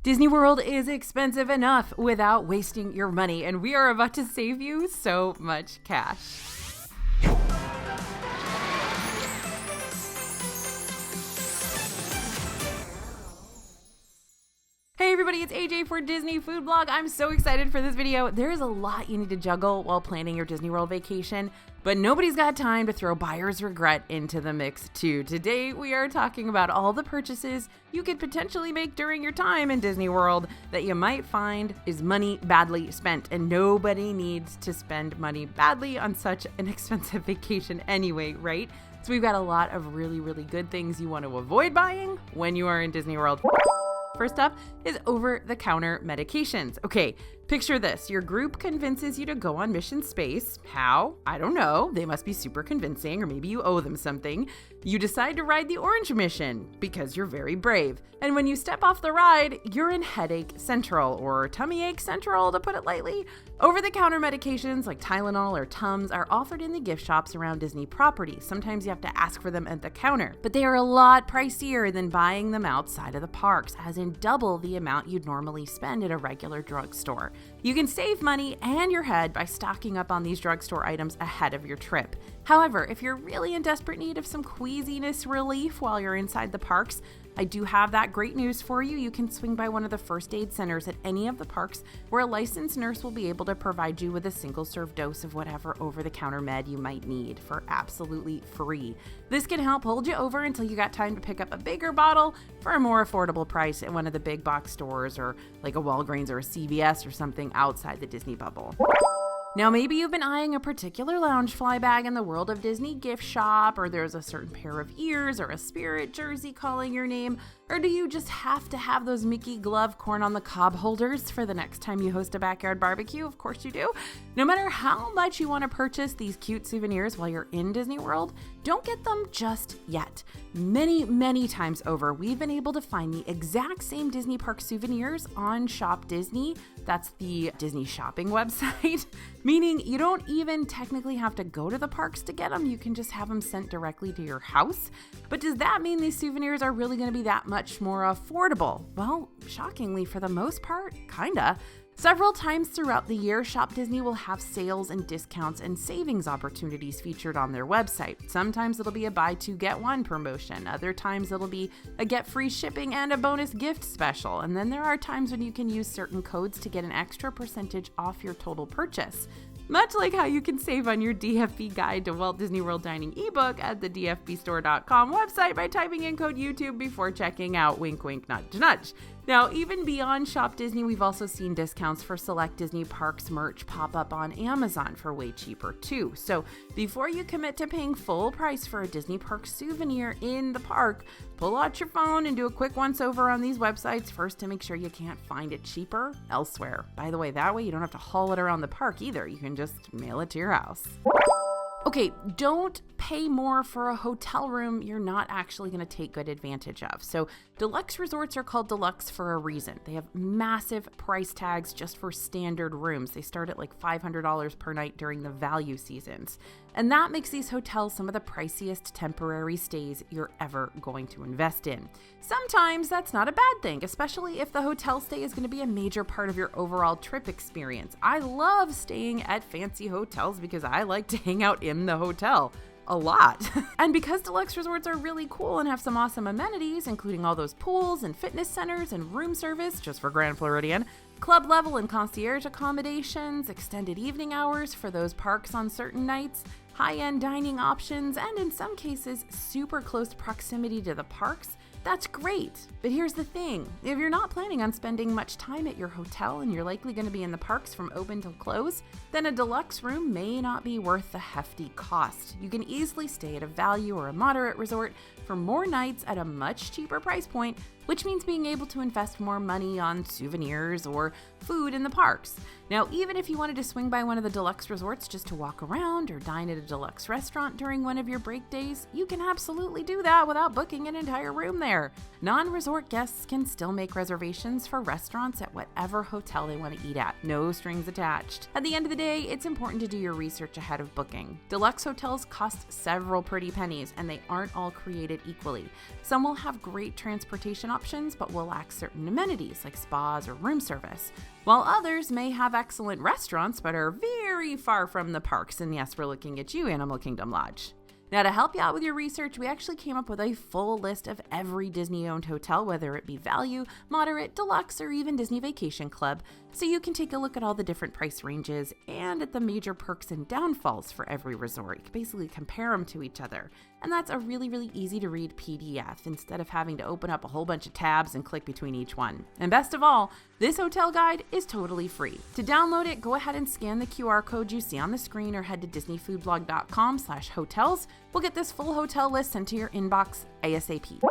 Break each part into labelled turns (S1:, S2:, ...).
S1: Disney World is expensive enough without wasting your money, and we are about to save you so much cash. Hey everybody, it's AJ for Disney Food Blog. I'm so excited for this video. There's a lot you need to juggle while planning your Disney World vacation, but nobody's got time to throw buyer's regret into the mix too. Today, we are talking about all the purchases you could potentially make during your time in Disney World that you might find is money badly spent, and nobody needs to spend money badly on such an expensive vacation anyway, right? So we've got a lot of really good things you want to avoid buying when you are in Disney World. First up is over-the-counter medications. Okay, picture this. Your group convinces you to go on Mission Space. How? I don't know. They must be super convincing, or maybe you owe them something. You decide to ride the Orange Mission because you're very brave. And when you step off the ride, you're in Headache Central, or Tummy Ache Central, to put it lightly. Over-the-counter medications like Tylenol or Tums are offered in the gift shops around Disney properties. Sometimes you have to ask for them at the counter, but they are a lot pricier than buying them outside of the parks, as in double the amount you'd normally spend at a regular drugstore. You can save money and your head by stocking up on these drugstore items ahead of your trip. However, if you're really in desperate need of some queasiness relief while you're inside the parks, I do have that great news for you. You can swing by one of the first aid centers at any of the parks where a licensed nurse will be able to provide you with a single-serve dose of whatever over-the-counter med you might need for absolutely free. This can help hold you over until you got time to pick up a bigger bottle for a more affordable price at one of the big box stores, or like a Walgreens or a CVS or something outside the Disney bubble. Now, maybe you've been eyeing a particular Loungefly bag in the World of Disney gift shop, or there's a certain pair of ears or a Spirit jersey calling your name, or do you just have to have those Mickey glove corn on the cob holders for the next time you host a backyard barbecue? Of course you do. No matter how much you want to purchase these cute souvenirs while you're in Disney World, don't get them just yet. Many times over, we've been able to find the exact same Disney Park souvenirs on Shop Disney. That's the Disney shopping website, meaning you don't even technically have to go to the parks to get them. You can just have them sent directly to your house. But does that mean these souvenirs are really going to be that much more affordable? Well, shockingly, for the most part, kinda. Several times throughout the year, Shop Disney will have sales and discounts and savings opportunities featured on their website. Sometimes it'll be a buy two get one promotion. Other times it'll be a get free shipping and a bonus gift special. And then there are times when you can use certain codes to get an extra percentage off your total purchase. Much like how you can save on your DFB Guide to Walt Disney World Dining ebook at the dfbstore.com website by typing in code YouTube before checking out. Wink, wink, nudge, nudge. Now, even beyond Shop Disney, we've also seen discounts for select Disney Parks merch pop up on Amazon for way cheaper too. So before you commit to paying full price for a Disney Park souvenir in the park, pull out your phone and do a quick once-over on these websites first to make sure you can't find it cheaper elsewhere. By the way, that way you don't have to haul it around the park either. You can just mail it to your house. Okay, don't pay more for a hotel room you're not actually going to take good advantage of. So deluxe resorts are called deluxe for a reason. They have massive price tags just for standard rooms. They start at like $500 per night during the value seasons. And that makes these hotels some of the priciest temporary stays you're ever going to invest in. Sometimes that's not a bad thing, especially if the hotel stay is going to be a major part of your overall trip experience. I love staying at fancy hotels because I like to hang out in the hotel a lot. And because deluxe resorts are really cool and have some awesome amenities, including all those pools and fitness centers and room service just for Grand Floridian, club level and concierge accommodations, extended evening hours for those parks on certain nights, high-end dining options, and in some cases, super close proximity to the parks, that's great. But here's the thing. If you're not planning on spending much time at your hotel and you're likely going to be in the parks from open till close, then a deluxe room may not be worth the hefty cost. You can easily stay at a value or a moderate resort for more nights at a much cheaper price point, which means being able to invest more money on souvenirs or food in the parks. Now, even if you wanted to swing by one of the deluxe resorts just to walk around or dine at a deluxe restaurant during one of your break days, you can absolutely do that without booking an entire room there. Non-resort guests can still make reservations for restaurants at whatever hotel they want to eat at, no strings attached. At the end of the day, it's important to do your research ahead of booking. Deluxe hotels cost several pretty pennies, and they aren't all created equally. Some will have great transportation options but will lack certain amenities like spas or room service, while others may have excellent restaurants but are very far from the parks. And yes, we're looking at you, Animal Kingdom Lodge. Now, to help you out with your research, we actually came up with a full list of every Disney-owned hotel, whether it be value, moderate, deluxe, or even Disney Vacation Club, so you can take a look at all the different price ranges and at the major perks and downfalls for every resort. You can basically compare them to each other. And that's a really, really easy to read PDF instead of having to open up a whole bunch of tabs and click between each one. And best of all, this hotel guide is totally free. To download it, go ahead and scan the QR code you see on the screen or head to disneyfoodblog.com/hotels. We'll get this full hotel list sent to your inbox ASAP.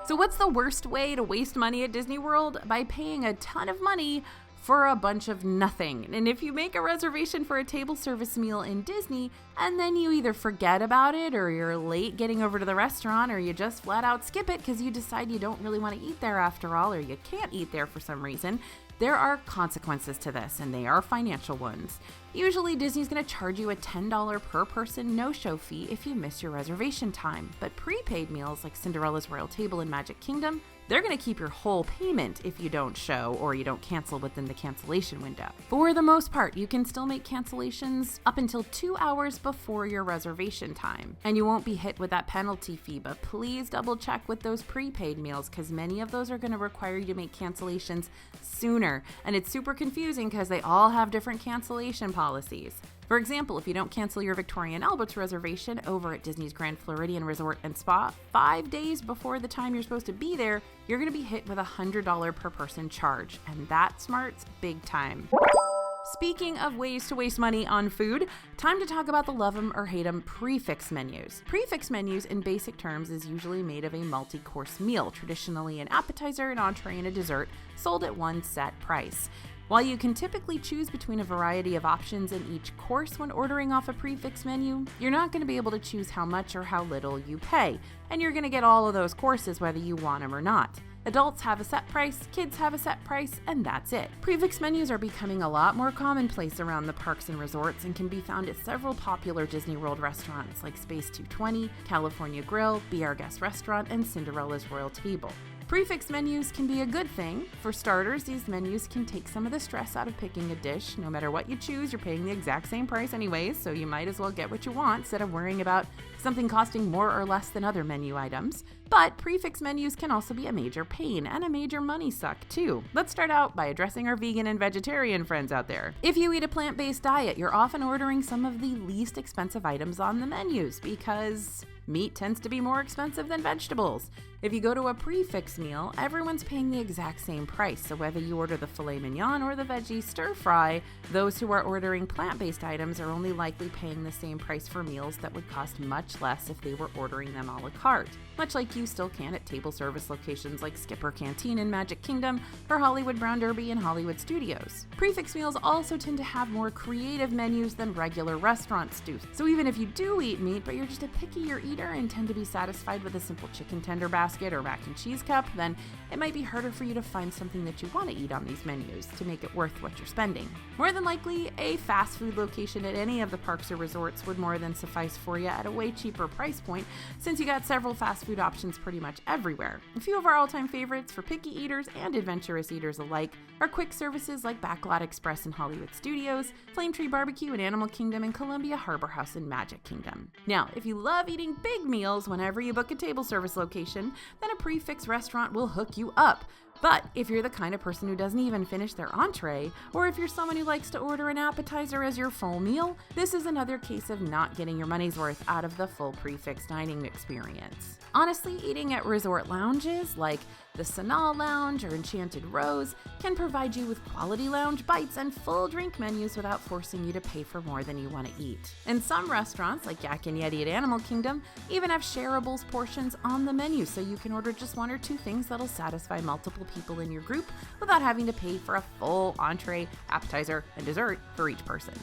S1: So what's the worst way to waste money at Disney World? By paying a ton of money for a bunch of nothing. And if you make a reservation for a table service meal in Disney and then you either forget about it, or you're late getting over to the restaurant, or you just flat out skip it because you decide you don't really want to eat there after all, or you can't eat there for some reason, there are consequences to this, and they are financial ones. Usually Disney's going to charge you a $10 per person no-show fee if you miss your reservation time, but prepaid meals like Cinderella's Royal Table in Magic Kingdom, they're going to keep your whole payment if you don't show or you don't cancel within the cancellation window. For the most part, you can still make cancellations up until 2 hours before your reservation time, and you won't be hit with that penalty fee, but please double check with those prepaid meals because many of those are going to require you to make cancellations sooner, and it's super confusing because they all have different cancellation policies. For example, if you don't cancel your Victoria and Albert's reservation over at Disney's Grand Floridian Resort and Spa 5 days before the time you're supposed to be there, you're going to be hit with a $100 per person charge, and that smarts big time. Speaking of ways to waste money on food, time to talk about the love 'em or hate 'em prefix menus. Prefix menus in basic terms is usually made of a multi-course meal, traditionally an appetizer, an entree, and a dessert, sold at one set price. While you can typically choose between a variety of options in each course when ordering off a prefix menu, you're not going to be able to choose how much or how little you pay, and you're going to get all of those courses whether you want them or not. Adults have a set price, kids have a set price, and that's it. Prefix menus are becoming a lot more commonplace around the parks and resorts and can be found at several popular Disney World restaurants like Space 220, California Grill, Be Our Guest Restaurant, and Cinderella's Royal Table. Prefix menus can be a good thing. For starters, these menus can take some of the stress out of picking a dish. No matter what you choose, you're paying the exact same price anyways, so you might as well get what you want instead of worrying about something costing more or less than other menu items. But prefix menus can also be a major pain and a major money suck too. Let's start out by addressing our vegan and vegetarian friends out there. If you eat a plant-based diet, you're often ordering some of the least expensive items on the menus because meat tends to be more expensive than vegetables. If you go to a prefix meal, everyone's paying the exact same price, so whether you order the filet mignon or the veggie stir fry, those who are ordering plant-based items are only likely paying the same price for meals that would cost much less if they were ordering them a la carte, much like you still can at table service locations like Skipper Canteen in Magic Kingdom or Hollywood Brown Derby and Hollywood Studios. Prefix meals also tend to have more creative menus than regular restaurants do, so even if you do eat meat but you're just a pickier eater and tend to be satisfied with a simple chicken tender basket or mac and cheese cup, then it might be harder for you to find something that you want to eat on these menus to make it worth what you're spending. More than likely, a fast food location at any of the parks or resorts would more than suffice for you at a way cheaper price point, since you got several fast food options pretty much everywhere. A few of our all-time favorites for picky eaters and adventurous eaters alike are quick services like Backlot Express in Hollywood Studios, Flame Tree Barbecue in Animal Kingdom, and Columbia Harbor House in Magic Kingdom. Now, if you love eating big meals whenever you book a table service location, then a prefix restaurant will hook you up. But if you're the kind of person who doesn't even finish their entree, or if you're someone who likes to order an appetizer as your full meal, this is another case of not getting your money's worth out of the full prefix dining experience. Honestly, eating at resort lounges like the Sanaa Lounge or Enchanted Rose can provide you with quality lounge bites and full drink menus without forcing you to pay for more than you want to eat. And some restaurants, like Yak and Yeti at Animal Kingdom, even have shareables portions on the menu, so you can order just one or two things that'll satisfy multiple people in your group without having to pay for a full entree, appetizer, and dessert for each person.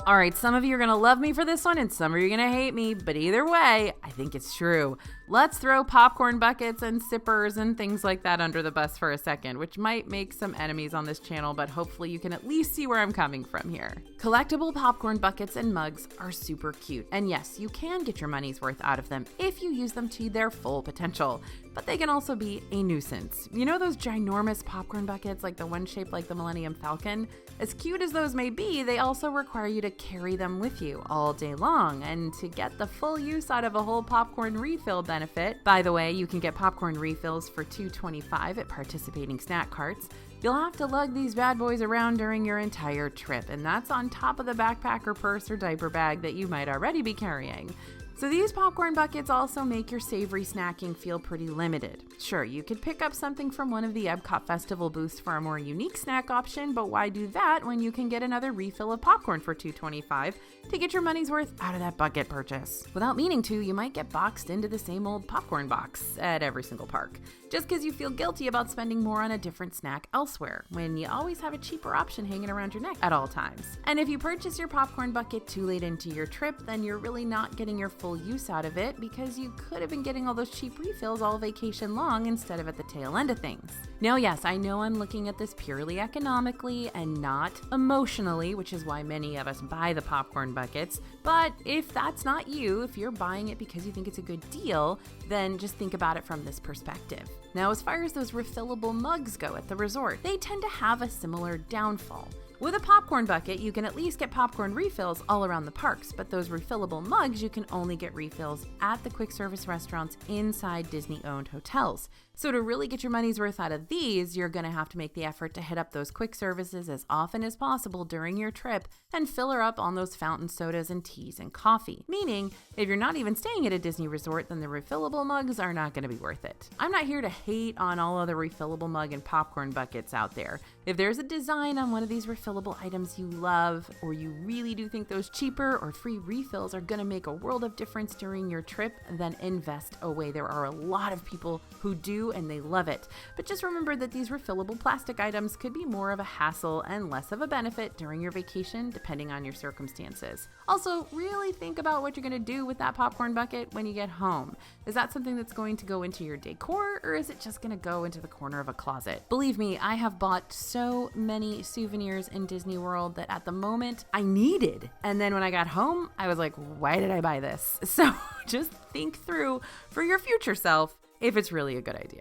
S1: All right, some of you are going to love me for this one and some of you are going to hate me, but either way, I think it's true. Let's throw popcorn buckets and sippers and things like that under the bus for a second, which might make some enemies on this channel, but hopefully you can at least see where I'm coming from here. Collectible popcorn buckets and mugs are super cute, and yes, you can get your money's worth out of them if you use them to their full potential, but they can also be a nuisance. You know those ginormous popcorn buckets, like the one shaped like the Millennium Falcon? As cute as those may be, they also require you to carry them with you all day long, and to get the full use out of a whole popcorn refill benefit, by the way, you can get popcorn refills for $2.25 at participating snack carts. You'll have to lug these bad boys around during your entire trip, and that's on top of the backpack or purse or diaper bag that you might already be carrying. So these popcorn buckets also make your savory snacking feel pretty limited. Sure, you could pick up something from one of the Epcot Festival booths for a more unique snack option, but why do that when you can get another refill of popcorn for $2.25 to get your money's worth out of that bucket purchase? Without meaning to, you might get boxed into the same old popcorn box at every single park, just because you feel guilty about spending more on a different snack elsewhere, when you always have a cheaper option hanging around your neck at all times. And if you purchase your popcorn bucket too late into your trip, then you're really not getting your full use out of it, because you could have been getting all those cheap refills all vacation long instead of at the tail end of things. Now, yes, I know I'm looking at this purely economically and not emotionally, which is why many of us buy the popcorn buckets, but if that's not you, if you're buying it because you think it's a good deal, then just think about it from this perspective. Now, as far as those refillable mugs go at the resort, they tend to have a similar downfall. With a popcorn bucket, you can at least get popcorn refills all around the parks, but those refillable mugs, you can only get refills at the quick service restaurants inside Disney-owned hotels. So to really get your money's worth out of these, you're going to have to make the effort to hit up those quick services as often as possible during your trip and fill her up on those fountain sodas and teas and coffee. Meaning, if you're not even staying at a Disney resort, then the refillable mugs are not going to be worth it. I'm not here to hate on all other refillable mug and popcorn buckets out there. If there's a design on one of these refillable items you love, or you really do think those cheaper or free refills are going to make a world of difference during your trip, then invest away. There are a lot of people who do, and they love it. But just remember that these refillable plastic items could be more of a hassle and less of a benefit during your vacation, depending on your circumstances. Also, really think about what you're going to do with that popcorn bucket when you get home. Is that something that's going to go into your decor, or is it just going to go into the corner of a closet? Believe me, I have bought so many souvenirs in Disney World that at the moment I needed. And then when I got home, I was like, why did I buy this? So just think through for your future self if it's really a good idea.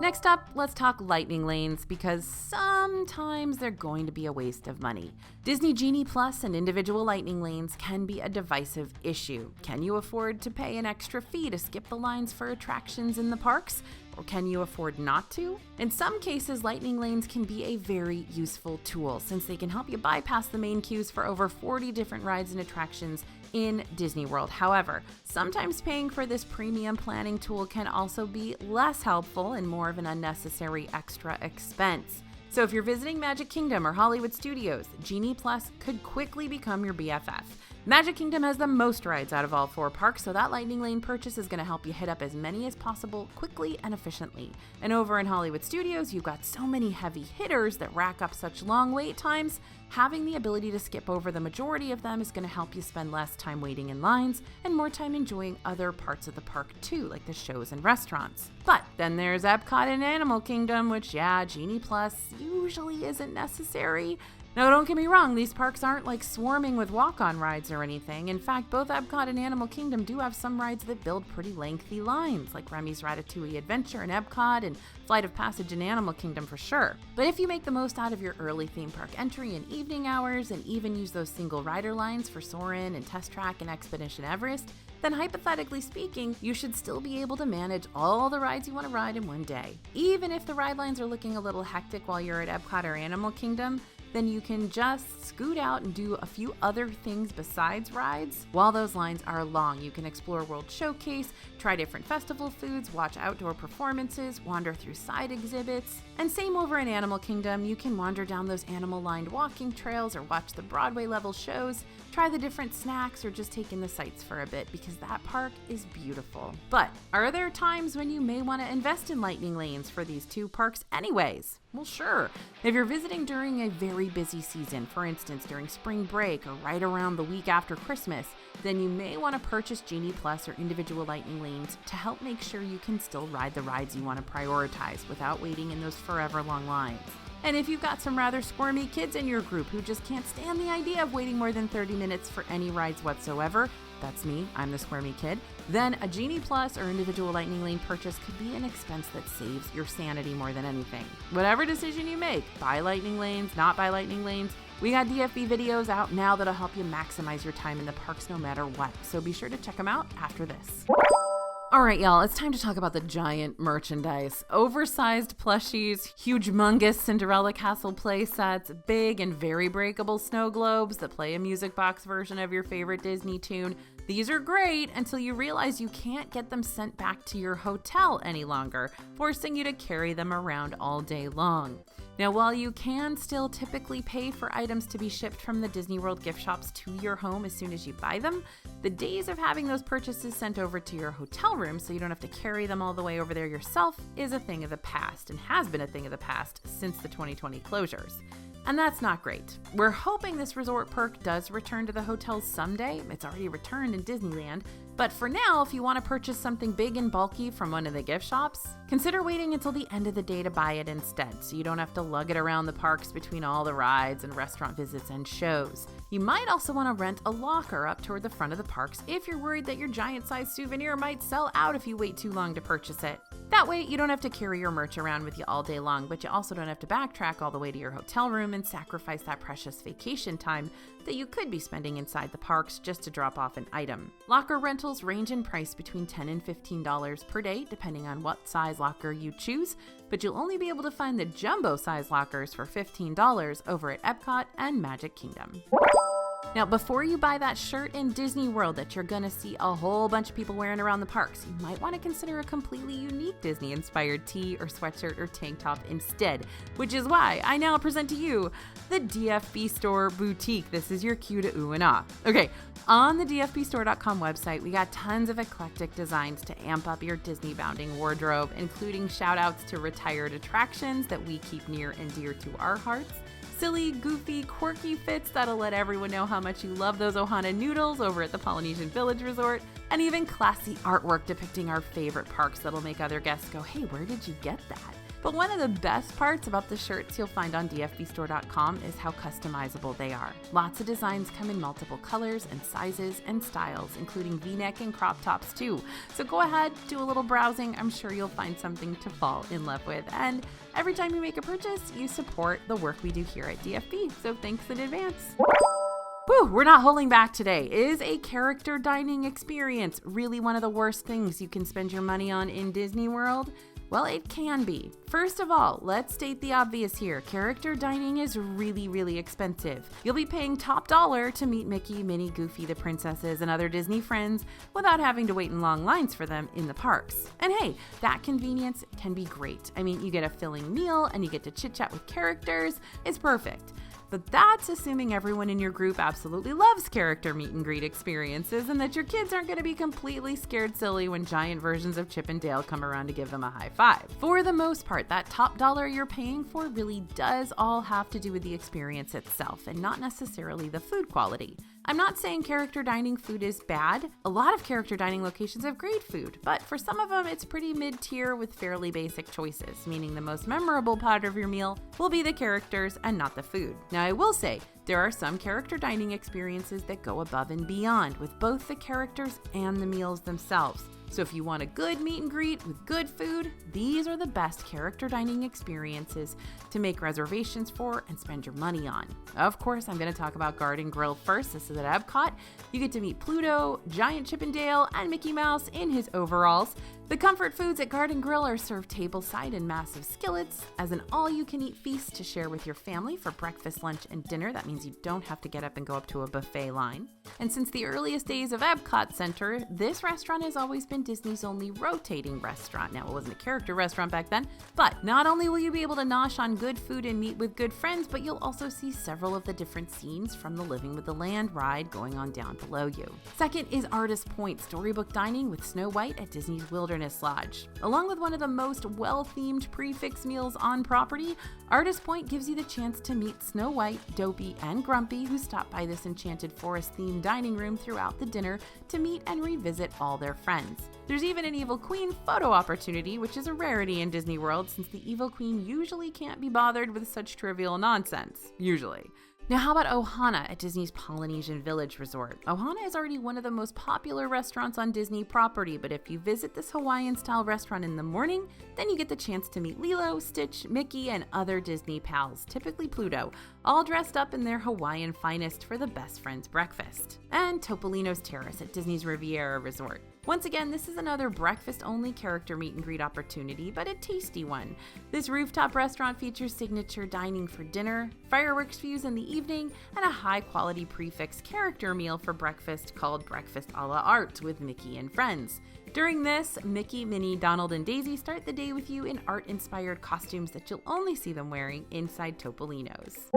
S1: Next up, let's talk lightning lanes, because sometimes they're going to be a waste of money. Disney Genie Plus and individual lightning lanes can be a divisive issue. Can you afford to pay an extra fee to skip the lines for attractions in the parks? Or can you afford not to? In some cases, lightning lanes can be a very useful tool, since they can help you bypass the main queues for over 40 different rides and attractions in Disney World. However, sometimes paying for this premium planning tool can also be less helpful and more of an unnecessary extra expense. So if you're visiting Magic Kingdom or Hollywood Studios, Genie Plus could quickly become your BFF. Magic Kingdom has the most rides out of all 4 parks, so that lightning lane purchase is going to help you hit up as many as possible quickly and efficiently. And over in Hollywood Studios, you've got so many heavy hitters that rack up such long wait times. Having the ability to skip over the majority of them is going to help you spend less time waiting in lines and more time enjoying other parts of the park too, like the shows and restaurants. But then there's Epcot and Animal Kingdom, which, yeah, Genie Plus usually isn't necessary. Now, don't get me wrong, these parks aren't like swarming with walk-on rides or anything. In fact, both Epcot and Animal Kingdom do have some rides that build pretty lengthy lines, like Remy's Ratatouille Adventure in Epcot and Flight of Passage in Animal Kingdom for sure. But if you make the most out of your early theme park entry and evening hours, and even use those single rider lines for Soarin' and Test Track and Expedition Everest, then hypothetically speaking, you should still be able to manage all the rides you want to ride in one day. Even if the ride lines are looking a little hectic while you're at Epcot or Animal Kingdom, then you can just scoot out and do a few other things besides rides. While those lines are long, you can explore World Showcase, try different festival foods, watch outdoor performances, wander through side exhibits, And same over in Animal Kingdom, you can wander down those animal-lined walking trails or watch the Broadway-level shows, try the different snacks, or just take in the sights for a bit because that park is beautiful. But are there times when you may want to invest in lightning lanes for these two parks anyways? Well, sure. If you're visiting during a very busy season, for instance during spring break or right around the week after Christmas, then you may want to purchase Genie Plus or individual lightning lanes to help make sure you can still ride the rides you want to prioritize without waiting in those forever long lines. And if you've got some rather squirmy kids in your group who just can't stand the idea of waiting more than 30 minutes for any rides whatsoever, that's me, I'm the squirmy kid, then a Genie Plus or individual lightning lane purchase could be an expense that saves your sanity more than anything. Whatever decision you make, buy lightning lanes, not buy lightning lanes, we got DFB videos out now that'll help you maximize your time in the parks no matter what, so be sure to check them out after this. All right, y'all, it's time to talk about the giant merchandise. Oversized plushies, humongous Cinderella Castle play sets, big and very breakable snow globes that play a music box version of your favorite Disney tune. These are great until you realize you can't get them sent back to your hotel any longer, forcing you to carry them around all day long. Now, while you can still typically pay for items to be shipped from the Disney World gift shops to your home as soon as you buy them, the days of having those purchases sent over to your hotel room so you don't have to carry them all the way over there yourself is a thing of the past and has been a thing of the past since the 2020 closures. And that's not great. We're hoping this resort perk does return to the hotels someday. It's already returned in Disneyland. But for now, if you want to purchase something big and bulky from one of the gift shops, consider waiting until the end of the day to buy it instead, so you don't have to lug it around the parks between all the rides and restaurant visits and shows. You might also want to rent a locker up toward the front of the parks if you're worried that your giant-sized souvenir might sell out if you wait too long to purchase it. That way, you don't have to carry your merch around with you all day long, but you also don't have to backtrack all the way to your hotel room and sacrifice that precious vacation time that you could be spending inside the parks just to drop off an item. Locker rentals range in price between $10 and $15 per day, depending on what size locker you choose, but you'll only be able to find the jumbo size lockers for $15 over at Epcot and Magic Kingdom. Now, before you buy that shirt in Disney World that you're gonna see a whole bunch of people wearing around the parks, you might want to consider a completely unique Disney-inspired tee or sweatshirt or tank top instead, which is why I now present to you the DFB Store Boutique. This is your cue to ooh and ah. Okay, on the dfbstore.com website, we got tons of eclectic designs to amp up your Disney-bounding wardrobe, including shout-outs to retired attractions that we keep near and dear to our hearts, silly, goofy, quirky fits that'll let everyone know how much you love those Ohana noodles over at the Polynesian Village Resort, and even classy artwork depicting our favorite parks that'll make other guests go, hey, where did you get that? But one of the best parts about the shirts you'll find on dfbstore.com is how customizable they are. Lots of designs come in multiple colors and sizes and styles, including V-neck and crop tops too. So go ahead, do a little browsing. I'm sure you'll find something to fall in love with. And every time you make a purchase, you support the work we do here at DFB. So thanks in advance. Whew, we're not holding back today. Is a character dining experience really one of the worst things you can spend your money on in Disney World? Well, it can be. First of all, let's state the obvious here. Character dining is really, really expensive. You'll be paying top dollar to meet Mickey, Minnie, Goofy, the princesses, and other Disney friends without having to wait in long lines for them in the parks. And hey, that convenience can be great. I mean, you get a filling meal and you get to chit-chat with characters. It's perfect. But that's assuming everyone in your group absolutely loves character meet and greet experiences and that your kids aren't going to be completely scared silly when giant versions of Chip and Dale come around to give them a high five. For the most part, that top dollar you're paying for really does all have to do with the experience itself and not necessarily the food quality. I'm not saying character dining food is bad. A lot of character dining locations have great food, but for some of them, it's pretty mid-tier with fairly basic choices, meaning the most memorable part of your meal will be the characters and not the food. Now, I will say, there are some character dining experiences that go above and beyond with both the characters and the meals themselves. So if you want a good meet and greet with good food, these are the best character dining experiences to make reservations for and spend your money on. Of course, I'm going to talk about Garden Grill first. This is at Epcot. You get to meet Pluto, Giant Chip and Dale, and Mickey Mouse in his overalls. The comfort foods at Garden Grill are served tableside in massive skillets as an all-you-can-eat feast to share with your family for breakfast, lunch, and dinner. That means you don't have to get up and go up to a buffet line. And since the earliest days of Epcot Center, this restaurant has always been Disney's only rotating restaurant. Now, it wasn't a character restaurant back then, but not only will you be able to nosh on good food and meet with good friends, but you'll also see several of the different scenes from the Living with the Land ride going on down below you. Second is Artist Point Storybook Dining with Snow White at Disney's Wilderness Lodge. Along with one of the most well-themed prefix meals on property, Artist Point gives you the chance to meet Snow White, Dopey, and Grumpy, who stop by this enchanted forest-themed dining room throughout the dinner to meet and revisit all their friends. There's even an Evil Queen photo opportunity, which is a rarity in Disney World since the Evil Queen usually can't be bothered with such trivial nonsense. Usually. Now, how about Ohana at Disney's Polynesian Village Resort? Ohana is already one of the most popular restaurants on Disney property, but if you visit this Hawaiian-style restaurant in the morning, then you get the chance to meet Lilo, Stitch, Mickey, and other Disney pals, typically Pluto, all dressed up in their Hawaiian finest for the best friends breakfast. And Topolino's Terrace at Disney's Riviera Resort. Once again, this is another breakfast-only character meet and greet opportunity, but a tasty one. This rooftop restaurant features signature dining for dinner, fireworks views in the evening, and a high-quality prefix character meal for breakfast called Breakfast a la Art with Mickey and friends. During this, Mickey, Minnie, Donald, and Daisy start the day with you in art-inspired costumes that you'll only see them wearing inside Topolino's.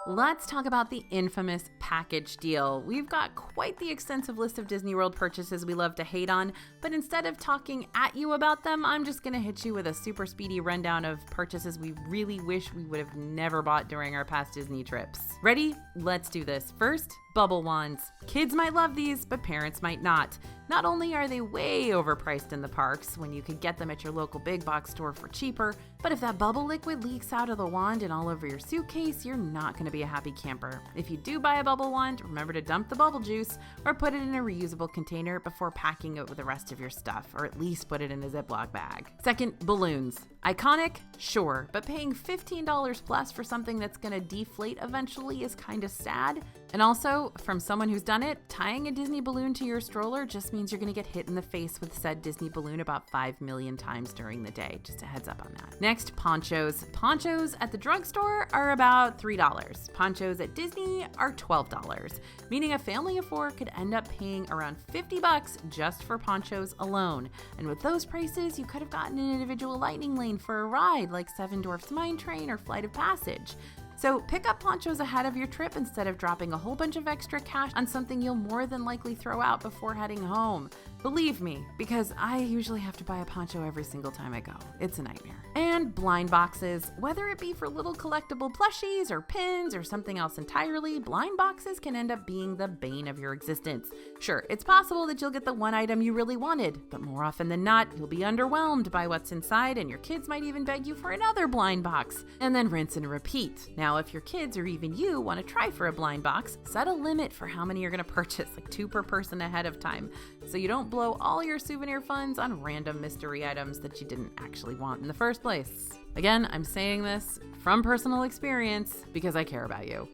S1: Let's talk about the infamous package deal. We've got quite the extensive list of Disney World purchases we love to hate on, but instead of talking at you about them, I'm just gonna hit you with a super speedy rundown of purchases we really wish we would have never bought during our past Disney trips. Ready? Let's do this. First, bubble wands. Kids might love these, but parents might not. Not only are they way overpriced in the parks when you could get them at your local big box store for cheaper, but if that bubble liquid leaks out of the wand and all over your suitcase, you're not going to be a happy camper. If you do buy a bubble wand, remember to dump the bubble juice or put it in a reusable container before packing it with the rest of your stuff, or at least put it in a Ziploc bag. Second, balloons. Iconic? Sure, but paying $15 plus for something that's going to deflate eventually is kind of sad. And also, from someone who's done it, tying a Disney balloon to your stroller just means you're going to get hit in the face with said Disney balloon about 5 million times during the day. Just a heads up on that. Next, ponchos. Ponchos at the drugstore are about $3. Ponchos at Disney are $12, meaning a family of 4 could end up paying around $50 just for ponchos alone. And with those prices, you could have gotten an individual lightning lane for a ride like Seven Dwarfs Mine Train or Flight of Passage. So pick up ponchos ahead of your trip instead of dropping a whole bunch of extra cash on something you'll more than likely throw out before heading home. Believe me, because I usually have to buy a poncho every single time I go. It's a nightmare. And blind boxes. Whether it be for little collectible plushies or pins or something else entirely, blind boxes can end up being the bane of your existence. Sure, it's possible that you'll get the one item you really wanted, but more often than not, you'll be underwhelmed by what's inside and your kids might even beg you for another blind box, and then rinse and repeat. Now, if your kids or even you want to try for a blind box, set a limit for how many you're going to purchase, like 2 per person ahead of time, so you don't blow all your souvenir funds on random mystery items that you didn't actually want in the first place. Again, I'm saying this from personal experience because I care about you.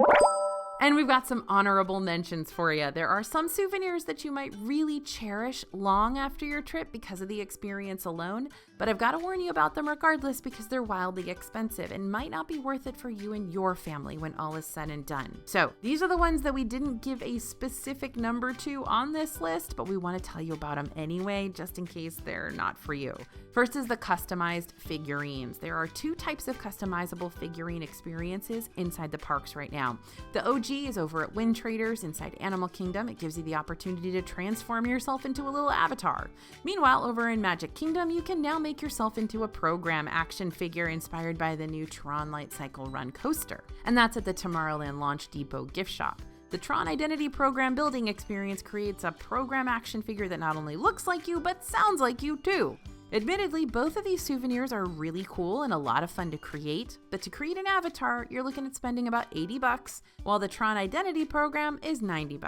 S1: And we've got some honorable mentions for you. There are some souvenirs that you might really cherish long after your trip because of the experience alone, but I've got to warn you about them regardless because they're wildly expensive and might not be worth it for you and your family when all is said and done. So these are the ones that we didn't give a specific number to on this list, but we want to tell you about them anyway, just in case they're not for you. First is the customized figurines. There are 2 types of customizable figurine experiences inside the parks right now. The OG is over at Wind Traders inside Animal Kingdom. It gives you the opportunity to transform yourself into a little avatar. Meanwhile, over in Magic Kingdom, you can now make yourself into a program action figure inspired by the new Tron Light Cycle Run coaster. And that's at the Tomorrowland Launch Depot gift shop. The Tron Identity Program building experience creates a program action figure that not only looks like you, but sounds like you too. Admittedly, both of these souvenirs are really cool and a lot of fun to create, but to create an avatar, you're looking at spending about $80, while the Tron Identity Program is $90.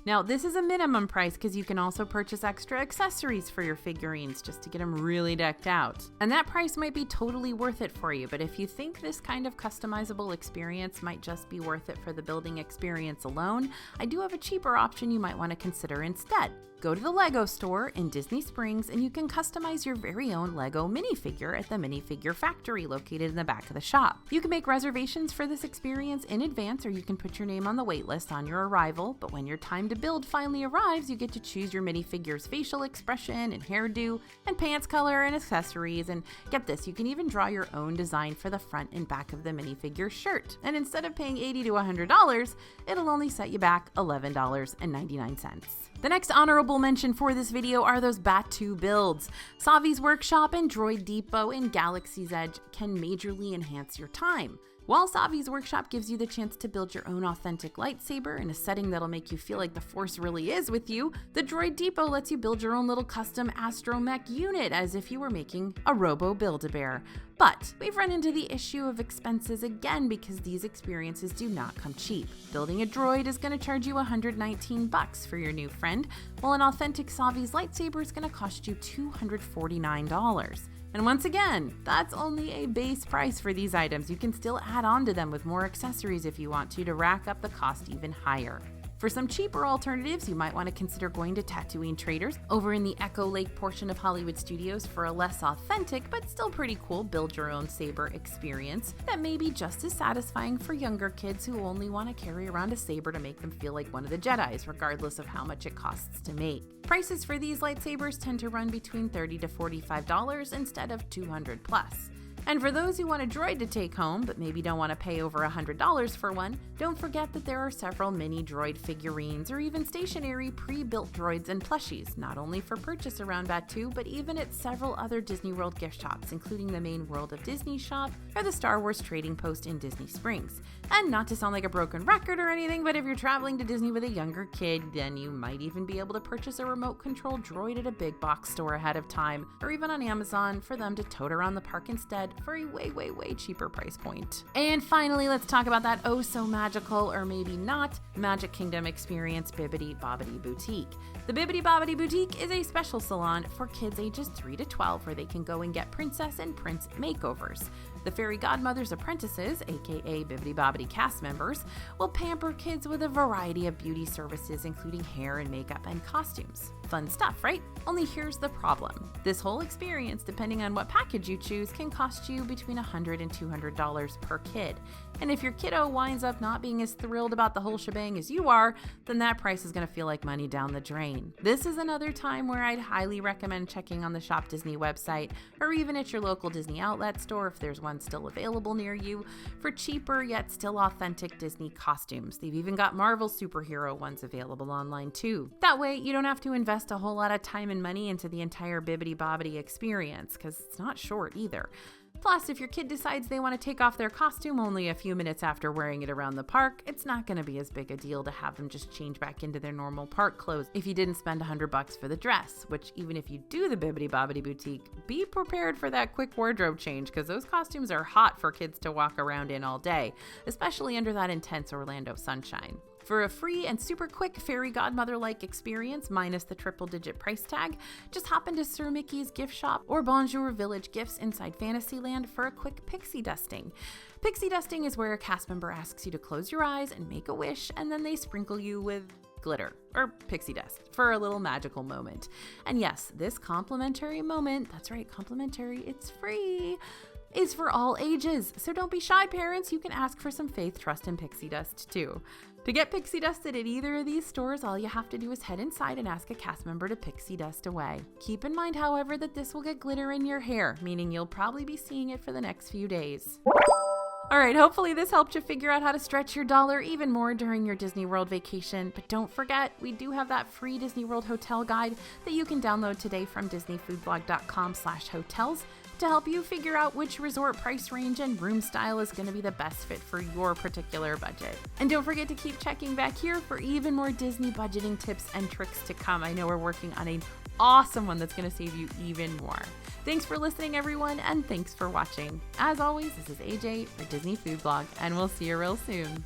S1: Now, this is a minimum price because you can also purchase extra accessories for your figurines just to get them really decked out. And that price might be totally worth it for you, but if you think this kind of customizable experience might just be worth it for the building experience alone, I do have a cheaper option you might want to consider instead. Go to the Lego store in Disney Springs and you can customize your very own Lego minifigure at the Minifigure Factory located in the back of the shop. You can make reservations for this experience in advance, or you can put your name on the wait list on your arrival, but when your time to build finally arrives, you get to choose your minifigure's facial expression and hairdo and pants color and accessories, and get this, you can even draw your own design for the front and back of the minifigure shirt. And instead of paying $80 to $100, it'll only set you back $11.99. The next honorable mention for this video are those Batu builds. Savi's Workshop and Droid Depot in Galaxy's Edge can majorly enhance your time. While Savi's Workshop gives you the chance to build your own authentic lightsaber in a setting that'll make you feel like the Force really is with you, the Droid Depot lets you build your own little custom astromech unit as if you were making a Robo Build-A-Bear. But we've run into the issue of expenses again because these experiences do not come cheap. Building a droid is going to charge you $119 for your new friend, while an authentic Savi's lightsaber is going to cost you $249. And once again, that's only a base price for these items. You can still add on to them with more accessories if you want to rack up the cost even higher. For some cheaper alternatives, you might want to consider going to Tatooine Traders over in the Echo Lake portion of Hollywood Studios for a less authentic but still pretty cool build your own saber experience that may be just as satisfying for younger kids who only want to carry around a saber to make them feel like one of the Jedis, regardless of how much it costs to make. Prices for these lightsabers tend to run between $30 to $45 instead of $200 plus. And for those who want a droid to take home, but maybe don't want to pay over $100 for one, don't forget that there are several mini droid figurines or even stationary pre-built droids and plushies, not only for purchase around Batu, but even at several other Disney World gift shops, including the main World of Disney shop or the Star Wars Trading Post in Disney Springs. And not to sound like a broken record or anything, but if you're traveling to Disney with a younger kid, then you might even be able to purchase a remote control droid at a big box store ahead of time, or even on Amazon for them to tote around the park instead for a way cheaper price point. And finally, let's talk about that oh so magical, or maybe not, Magic Kingdom experience, Bibbidi Bobbidi Boutique. The Bibbidi Bobbidi Boutique is a special salon for kids ages 3 to 12 where they can go and get princess and prince makeovers. The Fairy Godmother's apprentices, aka Bibbidi Bobbidi cast members, will pamper kids with a variety of beauty services including hair and makeup and costumes. Fun stuff, right? Only here's the problem. This whole experience, depending on what package you choose, can cost you between $100 and $200 per kid. And if your kiddo winds up not being as thrilled about the whole shebang as you are, then that price is going to feel like money down the drain. This is another time where I'd highly recommend checking on the Shop Disney website, or even at your local Disney outlet store if there's one still available near you, for cheaper yet still authentic Disney costumes. They've even got Marvel superhero ones available online too. That way you don't have to invest a whole lot of time and money into the entire Bibbidi Bobbidi experience, because it's not short either. Plus, if your kid decides they want to take off their costume only a few minutes after wearing it around the park, it's not going to be as big a deal to have them just change back into their normal park clothes if you didn't spend $100 for the dress, which even if you do the Bibbidi Bobbidi Boutique, be prepared for that quick wardrobe change because those costumes are hot for kids to walk around in all day, especially under that intense Orlando sunshine. For a free and super quick Fairy Godmother-like experience, minus the triple-digit price tag, just hop into Sir Mickey's gift shop or Bonjour Village Gifts inside Fantasyland for a quick pixie dusting. Pixie dusting is where a cast member asks you to close your eyes and make a wish, and then they sprinkle you with glitter, or pixie dust, for a little magical moment. And yes, this complimentary moment, that's right, complimentary, it's free, is for all ages. So don't be shy, parents. You can ask for some faith, trust, and pixie dust too. To get pixie dusted at either of these stores, all you have to do is head inside and ask a cast member to pixie dust away. Keep in mind, however, that this will get glitter in your hair, meaning you'll probably be seeing it for the next few days. Alright, hopefully this helped you figure out how to stretch your dollar even more during your Disney World vacation. But don't forget, we do have that free Disney World hotel guide that you can download today from disneyfoodblog.com/hotels to help you figure out which resort price range and room style is going to be the best fit for your particular budget. And don't forget to keep checking back here for even more Disney budgeting tips and tricks to come. I know we're working on an awesome one that's going to save you even more. Thanks for listening, everyone, and thanks for watching. As always, this is AJ for Disney Food Blog, and we'll see you real soon.